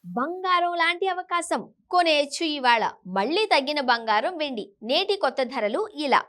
బంగారం లాంటి అవకాశం కొనేయచ్చు ఇవాళ. మళ్ళీ తగ్గిన బంగారం వెండి నేటి కొత్త ధరలు ఇలా.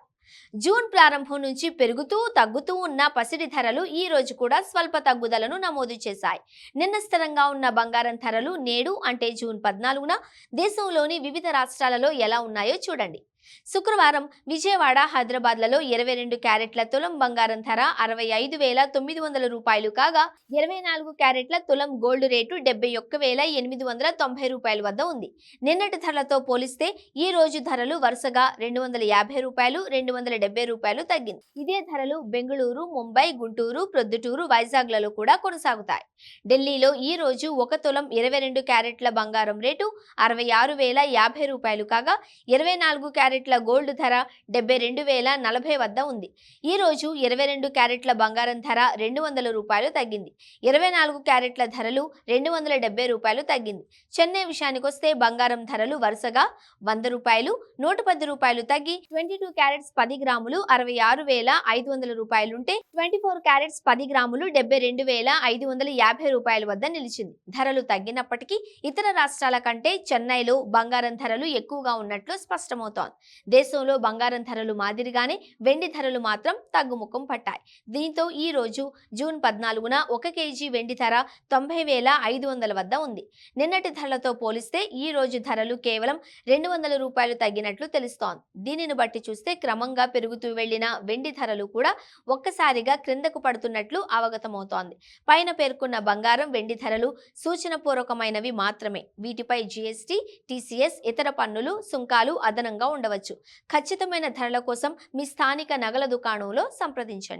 జూన్ ప్రారంభం నుంచి పెరుగుతూ తగ్గుతూ ఉన్న పసిడి ధరలు ఈ రోజు కూడా స్వల్ప తగ్గుదలను నమోదు చేశాయి. నిన్న స్థిరంగా ఉన్న బంగారం ధరలు నేడు అంటే జూన్ 14న దేశంలోని వివిధ రాష్ట్రాలలో ఎలా ఉన్నాయో చూడండి. శుక్రవారం విజయవాడ, హైదరాబాద్లలో 22 క్యారెట్ల తులం బంగారం ధర 65,900 రూపాయలు కాగా 24 క్యారెట్ల తులం గోల్డ్ రేటు 71,890 రూపాయల వద్ద ఉంది. నిన్నటి ధరలతో పోలిస్తే ఈ రోజు ధరలు వరుసగా 250 రూపాయలు, 270 రూపాయలు తగ్గింది. ఇదే ధరలు బెంగళూరు, ముంబై, గుంటూరు, ప్రొద్దుటూరు, వైజాగ్లలో కూడా కొనసాగుతాయి. ఢిల్లీలో ఈ రోజు ఒక తులం 22 క్యారెట్ల బంగారం రేటు 66,050 రూపాయలు కాగా 24 క్యారెట్ల గోల్డ్ ధర 72,040 వద్ద ఉంది. ఈ రోజు 22 క్యారెట్ల బంగారం ధర 200 రూపాయలు తగ్గింది. 24 క్యారెట్ల ధరలు 270 రూపాయలు తగ్గింది. చెన్నై విషయానికొస్తే బంగారం ధరలు వరుసగా 100 రూపాయలు, 110 రూపాయలు తగ్గి 22 క్యారెట్స్ 10 గ్రాములు 66,500 రూపాయలుంటే 24 క్యారెట్స్ 10 గ్రాములు 72,550 రూపాయల వద్ద నిలిచింది. ధరలు తగ్గినప్పటికీ ఇతర రాష్ట్రాల కంటే చెన్నైలో బంగారం ధరలు ఎక్కువగా ఉన్నట్లు స్పష్టమవుతోంది. దేశంలో బంగారం ధరలు మాదిరిగానే వెండి ధరలు మాత్రం తగ్గుముఖం పట్టాయి. దీంతో ఈ రోజు జూన్ 14న 1 కేజీ వెండి ధర 90,500 వద్ద ఉంది. నిన్నటి ధరలతో పోలిస్తే ఈ రోజు ధరలు కేవలం 200 రూపాయలు తగ్గినట్లు తెలుస్తోంది. దీనిని బట్టి చూస్తే క్రమంగా పెరుగుతూ వెళ్లిన వెండి ధరలు కూడా ఒక్కసారిగా క్రిందకు పడుతున్నట్లు అవగతమవుతోంది. పైన పేర్కొన్న బంగారం, వెండి ధరలు సూచనపూర్వకమైనవి మాత్రమే. వీటిపై జీఎస్టీ, టీసీఎస్, ఇతర పన్నులు, సుంకాలు అదనంగా ఉండవచ్చు. ఖచ్చితమైన ధరల కోసం మీ స్థానిక నగల దుకాణంలో సంప్రదించండి.